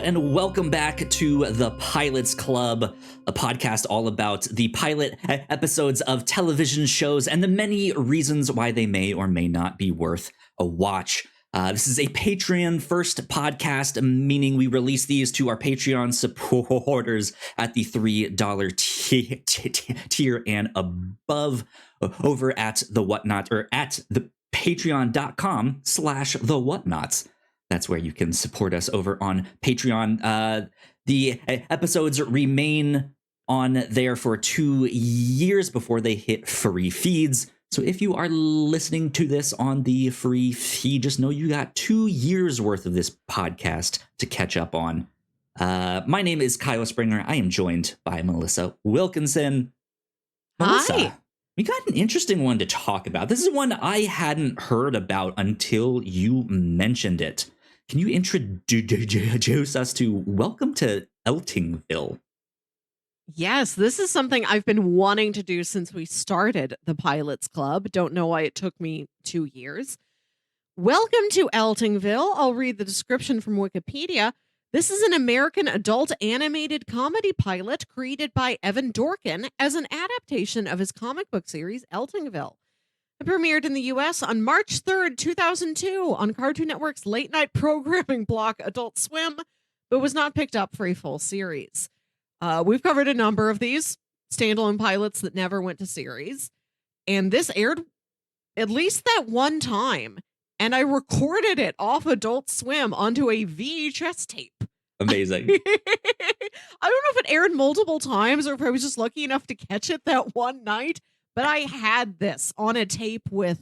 and welcome back to the Pilots Club, a podcast all about the pilot episodes of television shows and the many reasons why they may or may not be worth a watch. This is a Patreon first podcast, meaning we release these to our Patreon supporters at the $3 tier and above over at the Whatnauts, or at the patreon.com/the Whatnauts. That's where you can support us over on Patreon. The episodes remain on there for 2 years before they hit free feeds. So if you are listening to this on the free feed, just know you got 2 years worth of this podcast to catch up on. My name is Kyle Springer. I am joined by Melissa Wilkinson. Melissa, Hi. we got an interesting one to talk about. This is one I hadn't heard about until you mentioned it. Can you introduce us to Welcome to Eltingville? Yes, this is something I've been wanting to do since we started the Pilots Club. Don't know why it took me 2 years. Welcome to Eltingville. I'll read the description from Wikipedia. This is an American adult animated comedy pilot created by Evan Dorkin as an adaptation of his comic book series, Eltingville. It premiered in the U.S. on March 3rd, 2002 on Cartoon Network's late-night programming block Adult Swim, but was not picked up for a full series. We've covered a number of these standalone pilots that never went to series, and this aired at least that one time, and I recorded it off Adult Swim onto a VHS tape. Amazing. I don't know if it aired multiple times or if I was just lucky enough to catch it that one night, but I had this on a tape with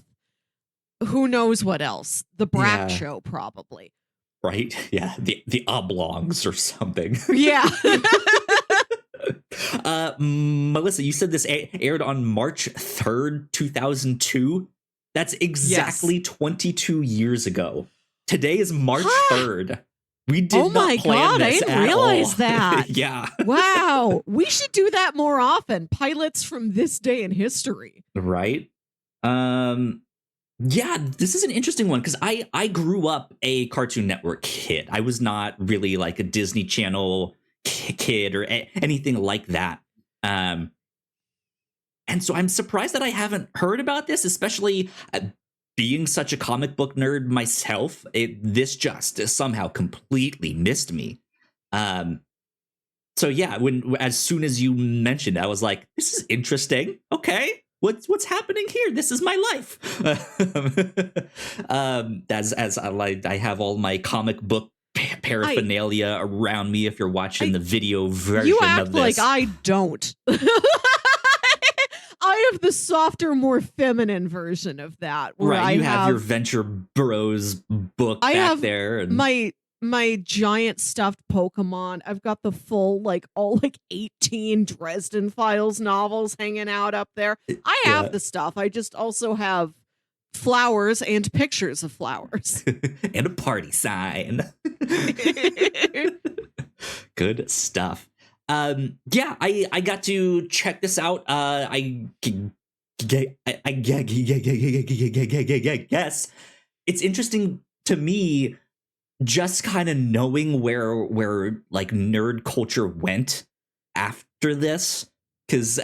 who knows what else. The Brat Show, probably. Right? Yeah, the Oblongs or something. Yeah. Melissa, you said this aired on March 3rd, 2002. That's exactly 22 years ago. Today is March 3rd. We did not plan this I didn't realize all. that. Yeah. Wow. We should do that more often. Pilots from this day in history. Right? Yeah, this is an interesting one because I grew up a Cartoon Network kid. I was not really like a Disney Channel kid or anything like that. And so I'm surprised that I haven't heard about this, especially being such a comic book nerd myself. This just somehow completely missed me. So yeah, as soon as you mentioned it, I was like, this is interesting. Okay, what's happening here? This is my life. As I have all my comic book paraphernalia around me. If you're watching the video version you act of this, like I don't. I have the softer, more feminine version of that. Where right, you have your Venture Bros book back there. And my giant stuffed Pokemon. I've got the full, all 18 Dresden Files novels hanging out up there. I have the stuff. I just also have flowers and pictures of flowers. And a party sign. Good stuff. Yeah, I got to check this out. I guess it's interesting to me just kind of knowing where like nerd culture went after this, because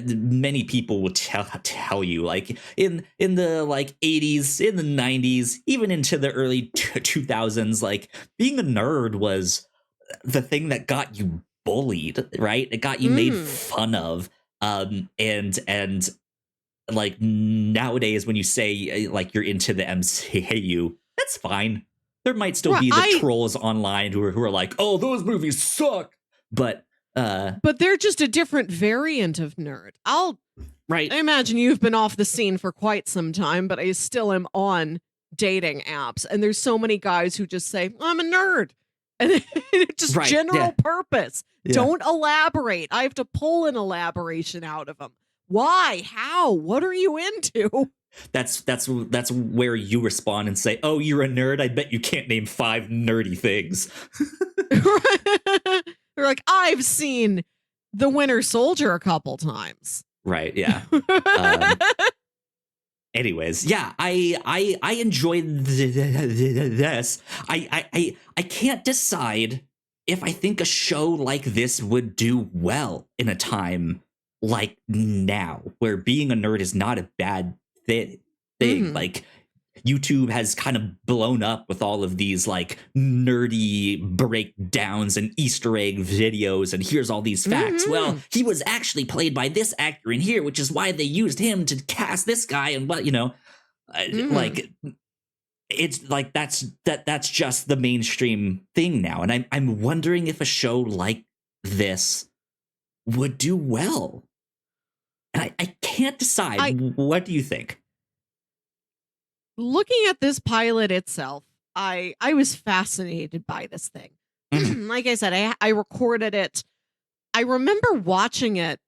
many people will tell you, like in the 80s, in the 90s, even into the early 2000s, like being a nerd was the thing that got you bullied, right? It got you made fun of. And like nowadays when you say like you're into the MCU, that's fine. There might still be the trolls online who are like, oh, those movies suck. But they're just a different variant of nerd. I imagine you've been off the scene for quite some time, but I still am on dating apps, and there's so many guys who just say, I'm a nerd. And just general purpose. Yeah. Don't elaborate. I have to pull an elaboration out of them. Why? How? What are you into? That's where you respond and say, oh, you're a nerd? I bet you can't name 5 nerdy things. They're like, I've seen The Winter Soldier a couple times. Right, yeah. Anyways, yeah, I enjoyed this. I can't decide if I think a show like this would do well in a time like now, where being a nerd is not a bad thing. Like, YouTube has kind of blown up with all of these like nerdy breakdowns and Easter egg videos, and here's all these facts. Well, he was actually played by this actor in here, which is why they used him to cast this guy, and what, like, it's like that's just the mainstream thing now, and I'm wondering if a show like this would do well, and I can't decide. What do you think? Looking at this pilot itself, I was fascinated by this thing. Like I said, I recorded it. I remember watching it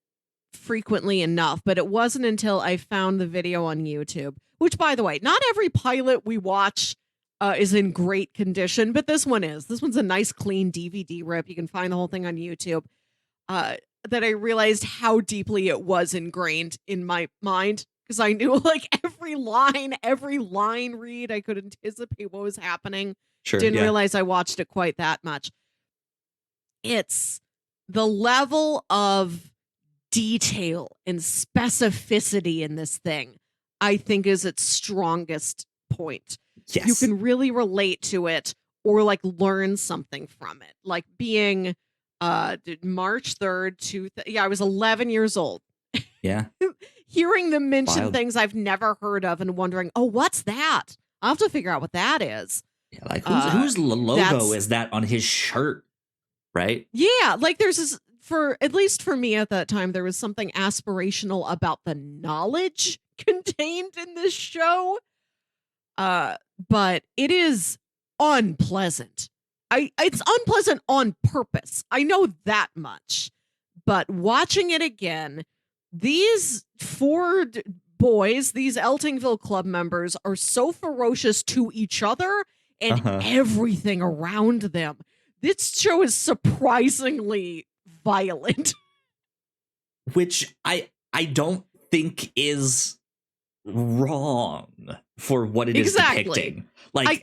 frequently enough, but it wasn't until I found the video on YouTube, which, by the way, not every pilot we watch is in great condition, but this one is. This one's a nice, clean DVD rip. You can find the whole thing on YouTube. That I realized how deeply it was ingrained in my mind, because I knew like every line read. I could anticipate what was happening. Sure, Didn't realize I watched it quite that much. It's the level of detail and specificity in this thing, I think, is its strongest point. Yes. You can really relate to it or like learn something from it. Like being March 3rd, I was 11 years old. Yeah. Hearing them mention things I've never heard of and wondering, oh, what's that? I'll have to figure out what that is. Yeah, like whose logo is that on his shirt? Right? Yeah, like there's this, at least for me at that time, there was something aspirational about the knowledge contained in this show. But it is unpleasant. It's unpleasant on purpose. I know that much. But watching it again, these four boys, these Eltingville club members, are so ferocious to each other and everything around them. This show is surprisingly violent. Which I don't think is wrong for what it is depicting. Like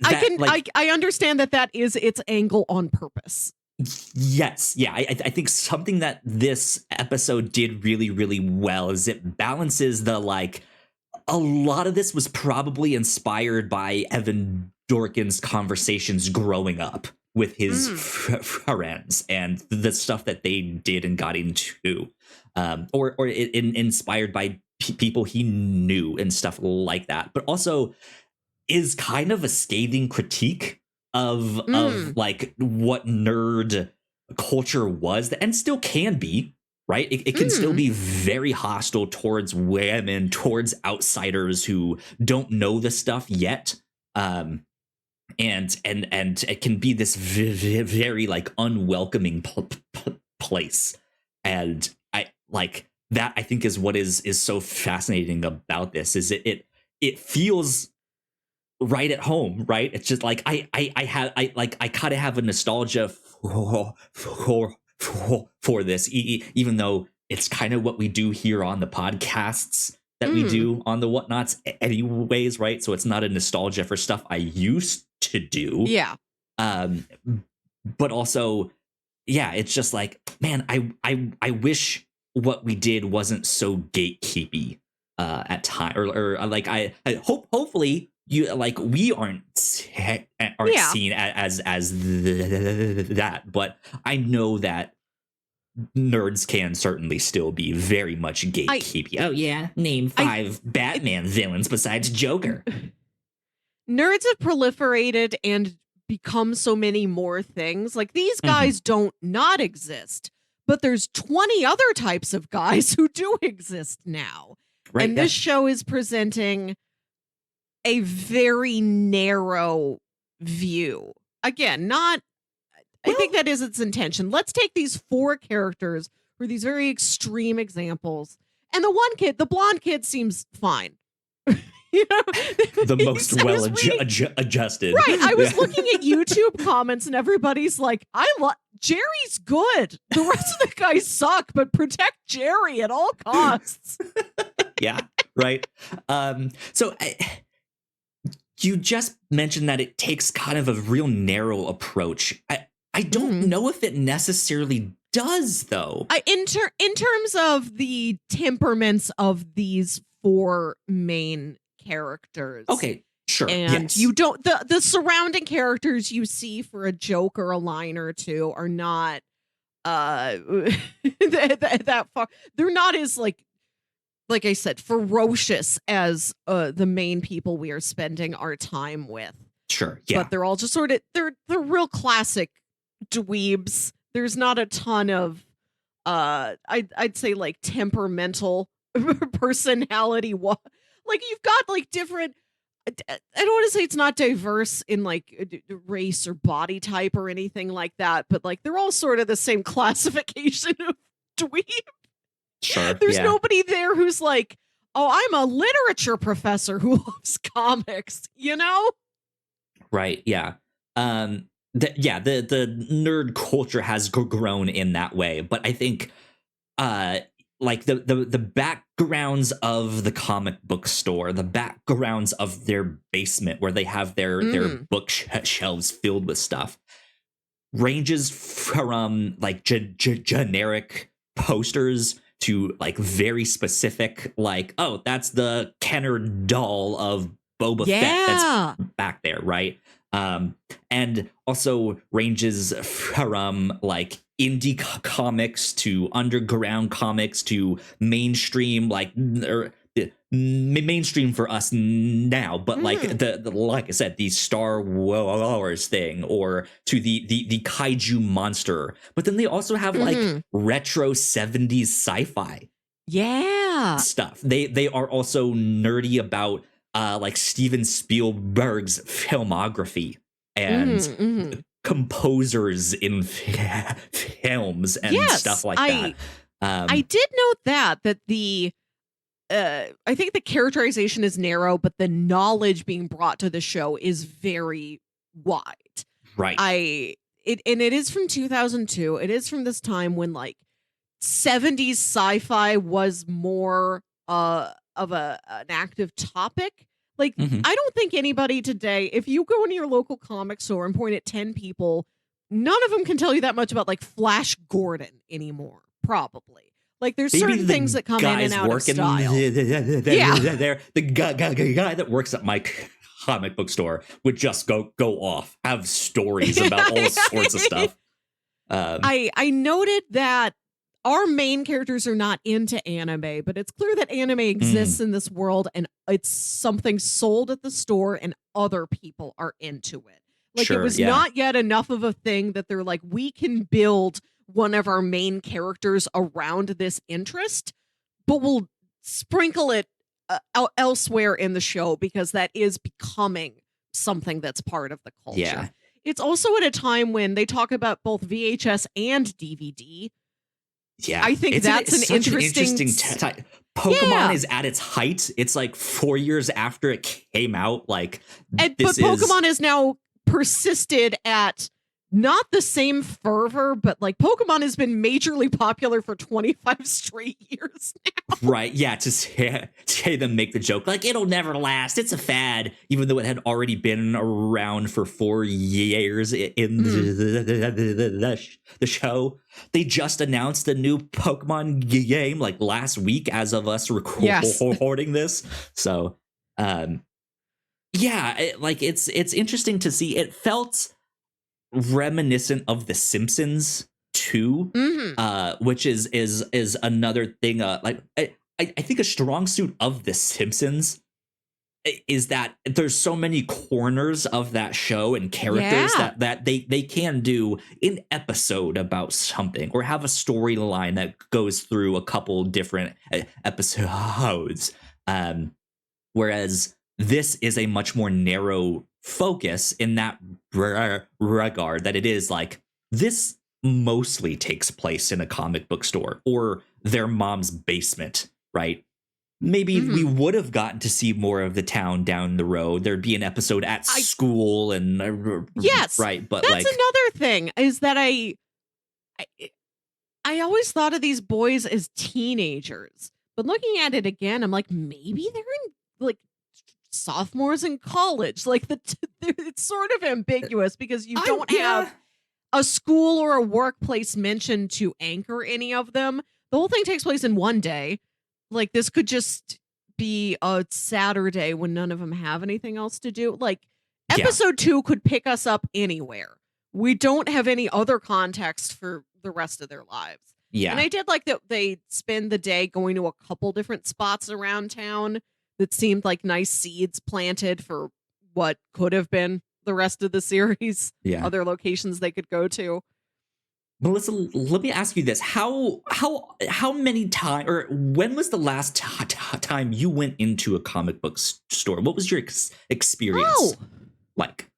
I understand that is its angle on purpose. Yes. Yeah. I think something that this episode did really, really well is it balances the, like, a lot of this was probably inspired by Evan Dorkin's conversations growing up with his friends and the stuff that they did and got into, or inspired by people he knew and stuff like that, but also is kind of a scathing critique of like what nerd culture was and still can be, right? It can still be very hostile towards women, towards outsiders who don't know the stuff yet. And it can be this very like unwelcoming place. And I like that. I think is what is so fascinating about this is it feels right at home, right? It's just like I kind of have a nostalgia for this, even though it's kind of what we do here on the podcasts that we do on the Whatnauts anyways, right? So it's not a nostalgia for stuff I used to do. Yeah. But also, yeah, it's just like, man, I wish what we did wasn't so gatekeepy at time, or like I hopefully you like we aren't seen as that, but I know that nerds can certainly still be very much gatekeepy. Name 5 Batman villains besides Joker. Nerds have proliferated and become so many more things. Like these guys don't not exist, but there's 20 other types of guys who do exist now. Right, and this show is presenting a very narrow view. Again, I think that is its intention. Let's take these 4 characters who are these very extreme examples. And the blonde kid seems fine. You know, the most well adjusted. Right. I was looking at YouTube comments and everybody's like, Jerry's good. The rest of the guys suck, but protect Jerry at all costs. Yeah. Right. So you just mentioned that it takes kind of a real narrow approach. I I don't know if it necessarily does, though. In terms of the temperaments of these four main characters. Okay, sure. And yes. you don't the surrounding characters you see for a joke or a line or two are not that far. They're not as like I said, ferocious as the main people we are spending our time with. Sure. Yeah. But they're all just sort of they're real classic dweebs. There's not a ton of I'd say like temperamental personality. Like you've got like different. I don't want to say it's not diverse in like race or body type or anything like that, but like they're all sort of the same classification of dweeb. Sure. There's nobody there who's like, oh, I'm a literature professor who loves comics, you know? Right. Yeah. The nerd culture has grown in that way, but I think like the backgrounds of the comic book store, the backgrounds of their basement where they have their bookshelves filled with stuff, ranges from like generic posters to like very specific, like, oh, that's the Kenner doll of Boba Fett that's back there, right? And also ranges from like indie comics to underground comics to mainstream, like mainstream for us now, but like the like I said, the Star Wars thing, or to the kaiju monster. But then they also have like retro 70s sci-fi stuff. They are also nerdy about like Steven Spielberg's filmography and composers in films and stuff like that. I did note that the I think the characterization is narrow, but the knowledge being brought to the show is very wide. Right. It is from 2002. It is from this time when like 70s sci-fi was more of an active topic. Like, I don't think anybody today, if you go into your local comic store and point at 10 people, none of them can tell you that much about like Flash Gordon anymore, probably. Like, there's Maybe certain things that come in and out of style. The guy that works at my comic book store would just go off, have stories about all sorts of stuff. I noted that our main characters are not into anime, but it's clear that anime exists in this world and it's something sold at the store and other people are into it. Like, it was not yet enough of a thing that they're like, we can build one of our main characters around this interest, but we'll sprinkle it elsewhere in the show because that is becoming something that's part of the culture. Yeah. It's also at a time when they talk about both VHS and DVD. Yeah, I think that's an interesting type. Pokemon is at its height. It's like 4 years after it came out. Like, but Pokemon is now persisted at not the same fervor, but like Pokemon has been majorly popular for 25 straight years now. Right. Yeah. To say them make the joke like it'll never last. It's a fad, even though it had already been around for 4 years in the show. They just announced a new Pokemon game like last week as of us recording this. So, it's interesting to see. It felt reminiscent of The Simpsons too, which is another thing. I think a strong suit of The Simpsons is that there's so many corners of that show and characters that they can do an episode about something or have a storyline that goes through a couple different episodes. Whereas this is a much more narrow focus in that regard, that it is like this mostly takes place in a comic book store or their mom's basement, right? Maybe we would have gotten to see more of the town down the road. There'd be an episode at school and right. But that's like another thing is that I always thought of these boys as teenagers, but looking at it again, I'm like, maybe they're in like sophomores in college. Like it's sort of ambiguous because you don't have a school or a workplace mentioned to anchor any of them. The whole thing takes place in one day. Like, this could just be a Saturday when none of them have anything else to do. Like, Yeah. episode 2 could pick us up anywhere. We don't have any other context for the rest of their lives. Yeah. And I did like that they spend the day going to a couple different spots around town that seemed like nice seeds planted for what could have been the rest of the series. Yeah. Other locations they could go to. Melissa, let me ask you this: how many times, or when was the last time you went into a comic book store? What was your experience like?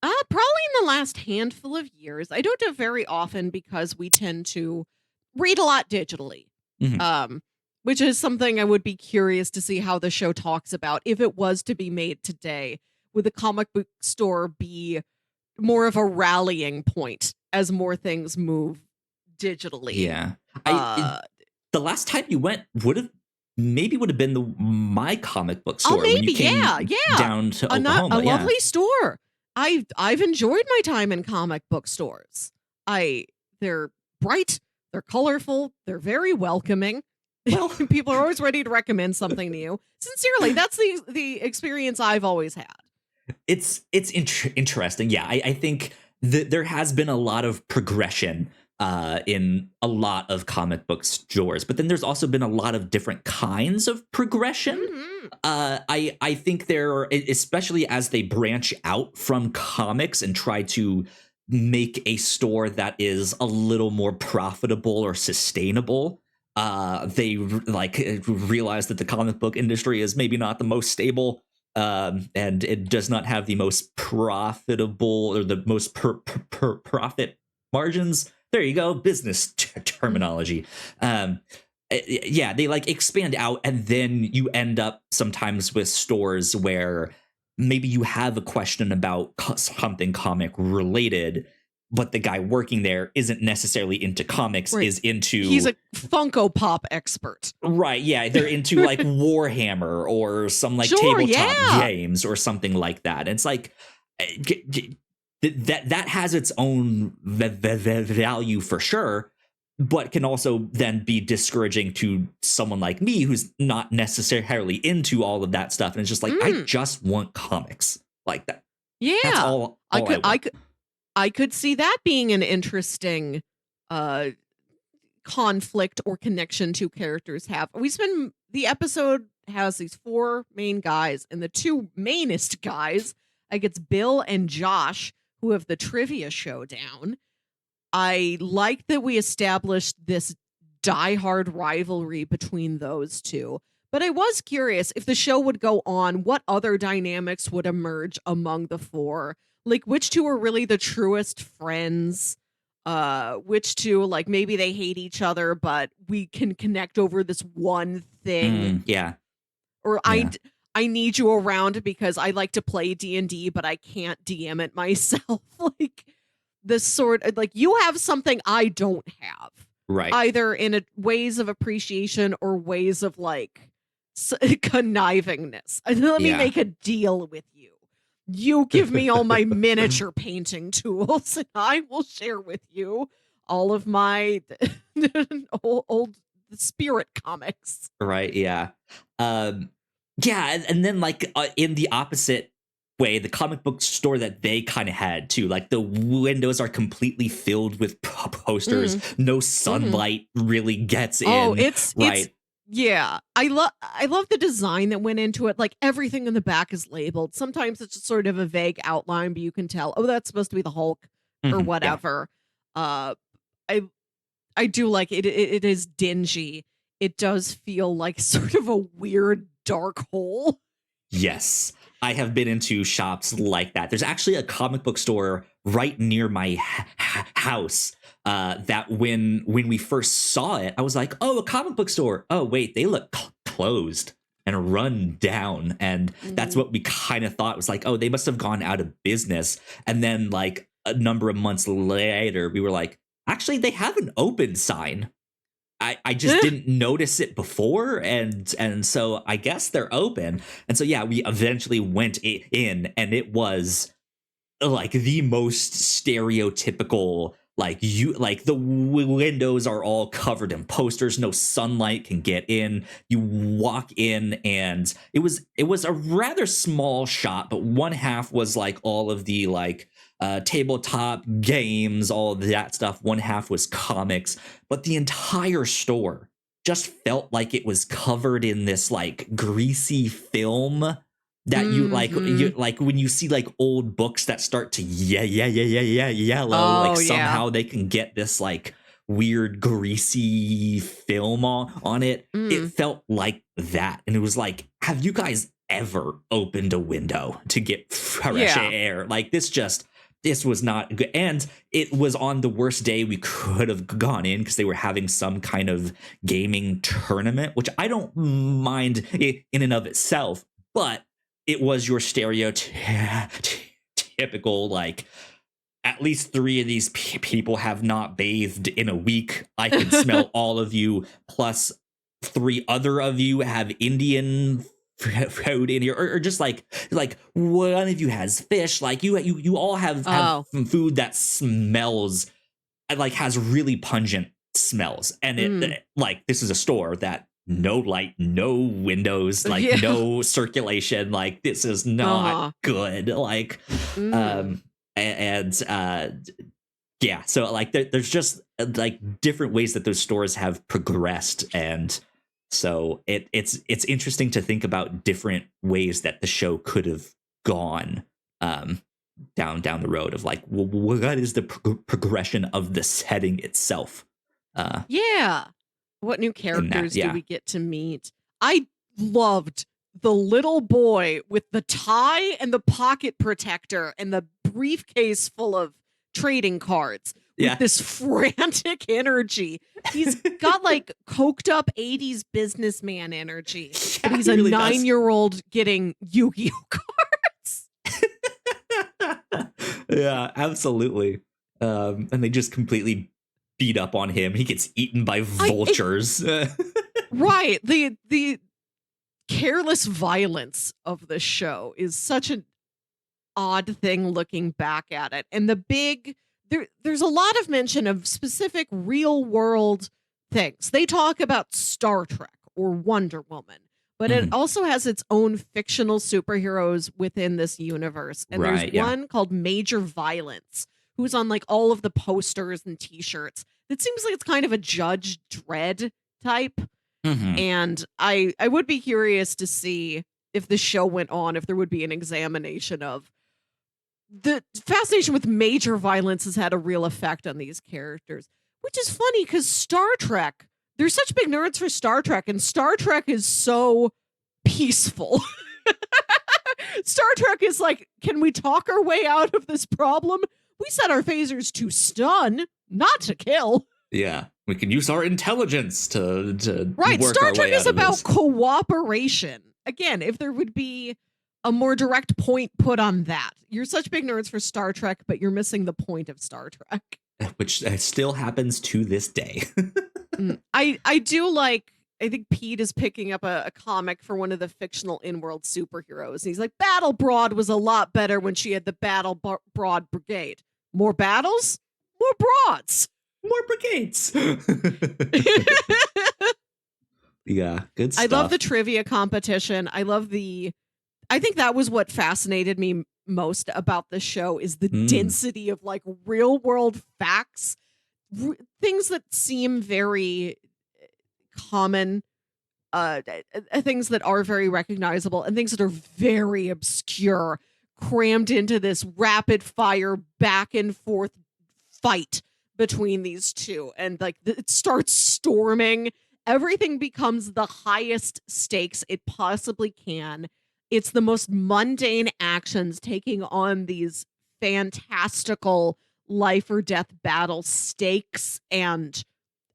Probably in the last handful of years. I don't do it very often because we tend to read a lot digitally. Which is something I would be curious to see how the show talks about. If it was to be made today, would the comic book store be more of a rallying point as more things move digitally? Yeah. The last time you went would have been my comic book store. Maybe, when you came down to Oklahoma. A lovely store. I've enjoyed my time in comic book stores. They're bright, they're colorful, they're very welcoming. Well, people are always ready to recommend something to you. Sincerely, that's the experience I've always had. It's interesting. Yeah, I think that there has been a lot of progression in a lot of comic book stores, but then there's also been a lot of different kinds of progression. I think there, especially as they branch out from comics and try to make a store that is a little more profitable or sustainable. They realize that the comic book industry is maybe not the most stable, and it does not have the most profitable or the most profit margins. There you go, business terminology. Yeah, they expand out, and then you end up sometimes with stores where maybe you have a question about something comic related, but the guy working there isn't necessarily into comics, right. He's a Funko Pop expert. Right, yeah. They're into Warhammer or some tabletop games or something like that. And it's that has its own value for sure, but can also then be discouraging to someone like me who's not necessarily into all of that stuff. And it's just I just want comics like that. Yeah. That's all I could see that being an interesting conflict or connection two characters have. The episode has these 4 main guys, and the 2 mainest guys, it's Bill and Josh, who have the trivia showdown. I like that we established this diehard rivalry between those two. But I was curious if the show would go on, what other dynamics would emerge among the 4. Which 2 are really the truest friends? Which 2, maybe they hate each other, but we can connect over this one thing. Yeah. Or yeah. I need you around because I like to play D&D, but I can't DM it myself. This sort of you have something I don't have. Right. Either in ways of appreciation or ways of connivingness. Let me make a deal with you. You give me all my miniature painting tools, and I will share with you all of my old spirit comics. Right, yeah. Yeah, and then in the opposite way, the comic book store that they kind of had too, the windows are completely filled with posters. No sunlight really gets in. Oh, it's yeah, I love the design that went into it. Everything in the back is labeled. Sometimes it's just sort of a vague outline, but you can tell, that's supposed to be the Hulk or whatever. Yeah. I do like it. It is dingy. It does feel like sort of a weird dark hole. Yes, I have been into shops like that. There's actually a comic book store right near my house that when we first saw it, I was like, oh, a comic book store. Oh, wait, they look closed and run down. And that's what we kind of thought was oh, they must have gone out of business. And then a number of months later, we were like, actually, they have an open sign. I just didn't notice it before, and so I guess they're open. And so yeah, we eventually went in, and it was like the most stereotypical, like the windows are all covered in posters, no sunlight can get in. You walk in and it was a rather small shop, but one half was like all of the like tabletop games, all of that stuff. One half was comics, but the entire store just felt like it was covered in this like greasy film that you like when you see like old books that start to yellow, like somehow they can get this like weird greasy film on it. It felt like that, and it was like, have you guys ever opened a window to get fresh air? Like this was not good. And it was on the worst day we could have gone in because they were having some kind of gaming tournament, which I don't mind in and of itself, but it was your stereotypical, like, at least 3 of these people have not bathed in a week. I can smell all of you, plus 3 other of you have Indian food in here, or just like one of you has fish. Like you all have food that smells, like has really pungent smells, and it like, this is a store that no light, no windows, like no circulation, like this is not good, like so like there's just like different ways that those stores have progressed, and so it's interesting to think about different ways that the show could have gone down the road of like, what is the progression of the setting itself. What new characters do we get to meet? I loved the little boy with the tie and the pocket protector and the briefcase full of trading cards with this frantic energy. He's got like coked up 80s businessman energy, but he's a really 9-year-old getting Yu-Gi-Oh cards. Yeah, absolutely. And they just completely beat up on him. He gets eaten by vultures. Right. The careless violence of the show is such an odd thing looking back at it. And there's a lot of mention of specific real world things. They talk about Star Trek or Wonder Woman, but it also has its own fictional superheroes within this universe. And there's one called Major Violence, who's on like all of the posters and t-shirts. It seems like it's kind of a Judge Dredd type. And I would be curious to see, if the show went on, if there would be an examination of the fascination with Major Violence has had a real effect on these characters, which is funny because Star Trek, they're such big nerds for Star Trek, and Star Trek is so peaceful. Star Trek is like, can we talk our way out of this problem? We set our phasers to stun, not to kill. Yeah, we can use our intelligence to right. Work Star our Trek way is out of about this. Cooperation. Again, if there would be a more direct point put on that. You're such big nerds for Star Trek, but you're missing the point of Star Trek. Which still happens to this day. I do like, I think Pete is picking up a comic for one of the fictional in-world superheroes. And he's like, Battle Broad was a lot better when she had the Battle Broad Brigade. More battles? More broads. More brigades. Yeah, good stuff. I love the trivia competition. I think that was what fascinated me most about the show, is the density of like real world facts, things that seem very common, things that are very recognizable, and things that are very obscure, crammed into this rapid fire back and forth fight between these two. And like it starts storming. Everything becomes the highest stakes it possibly can. It's the most mundane actions taking on these fantastical life or death battle stakes and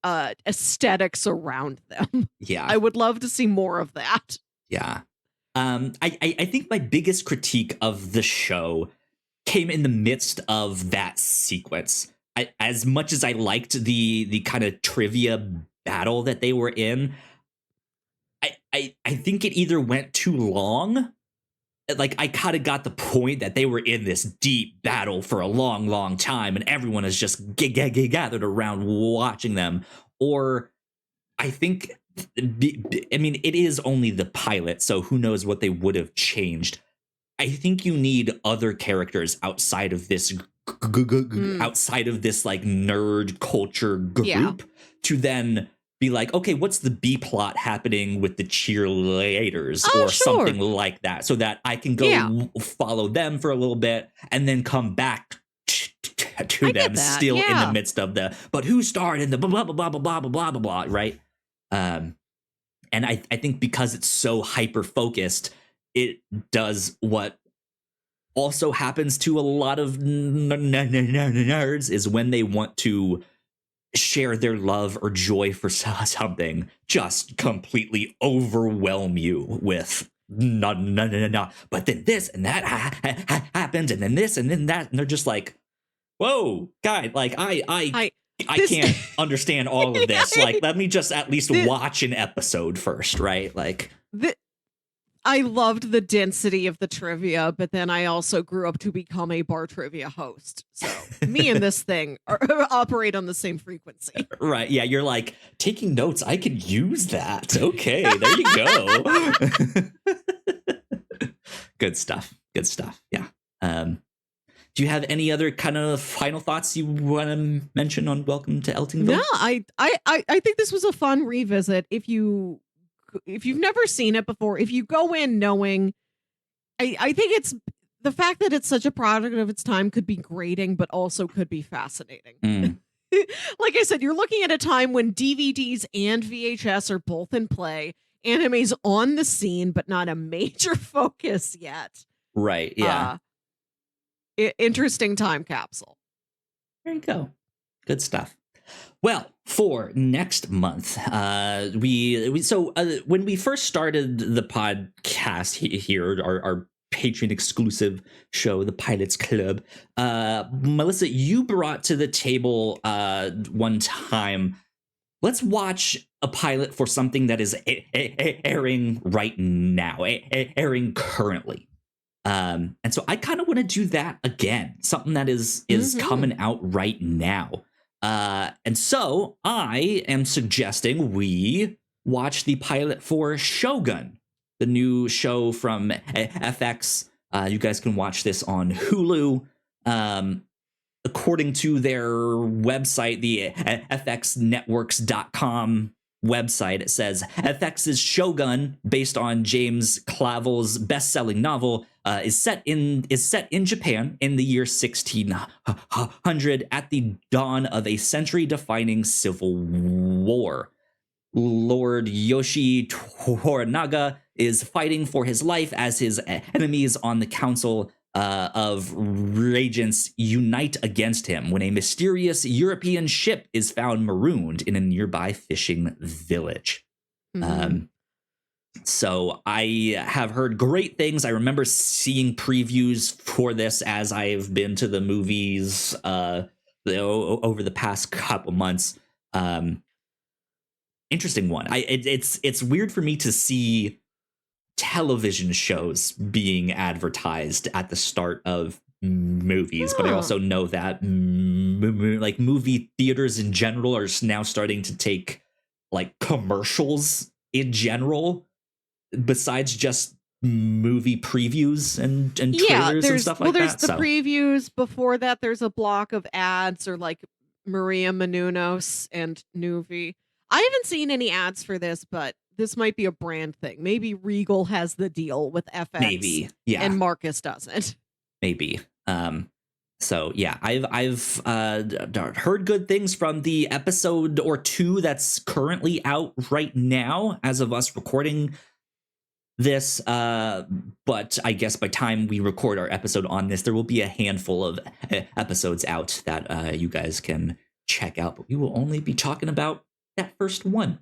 aesthetics around them. Yeah. I would love to see more of that. Yeah. I think my biggest critique of the show came in the midst of that sequence. As much as I liked the kind of trivia battle that they were in, I think it either went too long like I kind of got the point that they were in this deep battle for a long, long time, and everyone is just gathered around watching them. Or I think, I mean, it is only the pilot, so who knows what they would have changed. I think you need other characters outside of this outside of this like nerd culture group to then be like, okay, what's the B plot happening with the cheerleaders or something like that, so that I can go follow them for a little bit and then come back to them still in the midst of the, but who starred in the blah, blah, blah, blah, blah, blah, blah, blah, right? And I think because it's so hyper focused, it does what also happens to a lot of nerds, is when they want to share their love or joy for something, just completely overwhelm you with no, but then this and that happened, and then this and then that, and they're just like, whoa, guy, like I can't understand all of this. Like, let me just at least watch an episode first, right? Like, I loved the density of the trivia, but then I also grew up to become a bar trivia host. So me and this thing operate on the same frequency. Right. Yeah. You're like, taking notes. I could use that. Okay. There you go. Good stuff. Good stuff. Yeah. Do you have any other kind of final thoughts you want to mention on Welcome to Eltingville? No, I think this was a fun revisit. If you've never seen it before, if you go in knowing, I think it's the fact that it's such a product of its time could be grating, but also could be fascinating. Like I said, you're looking at a time when DVDs and VHS are both in play. Anime's on the scene, but not a major focus yet. Right. Yeah. Interesting time capsule. There you go. Good stuff. Well, for next month, when we first started the podcast here, our Patreon exclusive show, the Pilots Club, Melissa, you brought to the table one time, let's watch a pilot for something that is airing right now, airing currently. And so I kind of want to do that again, something that is coming out right now. And so I am suggesting we watch the pilot for Shogun, the new show from FX. You guys can watch this on Hulu. According to their website, the fxnetworks.com website, it says FX's Shogun, based on James Clavell's best-selling novel, is set in Japan in the year 1600 at the dawn of a century-defining civil war. Lord Yoshi Toranaga is fighting for his life as his enemies on the council of regents unite against him when a mysterious European ship is found marooned in a nearby fishing village. So I have heard great things. I remember seeing previews for this as I've been to the movies over the past couple months. Interesting one. It's weird for me to see television shows being advertised at the start of movies, but I also know that like movie theaters in general are now starting to take like commercials in general, besides just movie previews and trailers and stuff like that. There's the previews. Before that, there's a block of ads, or like Maria Menounos and Nuvi. I haven't seen any ads for this, but this might be a brand thing. Maybe Regal has the deal with FX. Maybe, yeah. And Marcus doesn't. Maybe. So yeah, I've heard good things from the episode or two that's currently out right now as of us recording this. But I guess by time we record our episode on this, there will be a handful of episodes out that you guys can check out. But we will only be talking about that first one.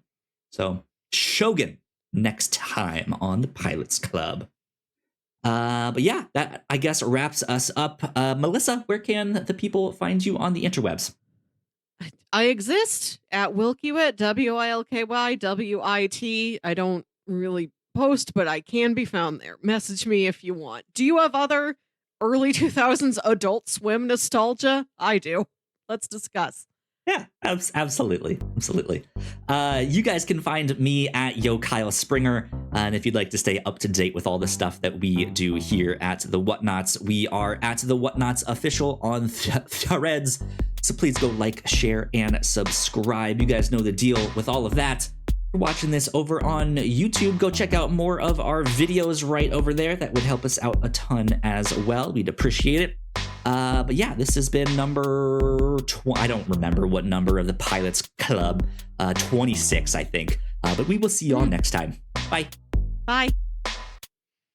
So Shogun next time on the Pilots Club. But yeah, that I guess wraps us up. Melissa, where can the people find you on the interwebs? I exist at Wilkywit, WILKYWIT. I don't really post, but I can be found there. Message me if you want. Do you have other early 2000s Adult Swim nostalgia? I do. Let's discuss. Yeah, absolutely. You guys can find me at Yo Kyle Springer, and if you'd like to stay up to date with all the stuff that we do here at the Whatnauts, we are at the Whatnauts official on Threads. So please go like, share, and subscribe. You guys know the deal with all of that. If you're watching this over on YouTube, go check out more of our videos right over there. That would help us out a ton as well. We'd appreciate it. But yeah, this has been number I don't remember what number of the Pilots Club, 26, I think. But we will see you all next time. Bye. Bye.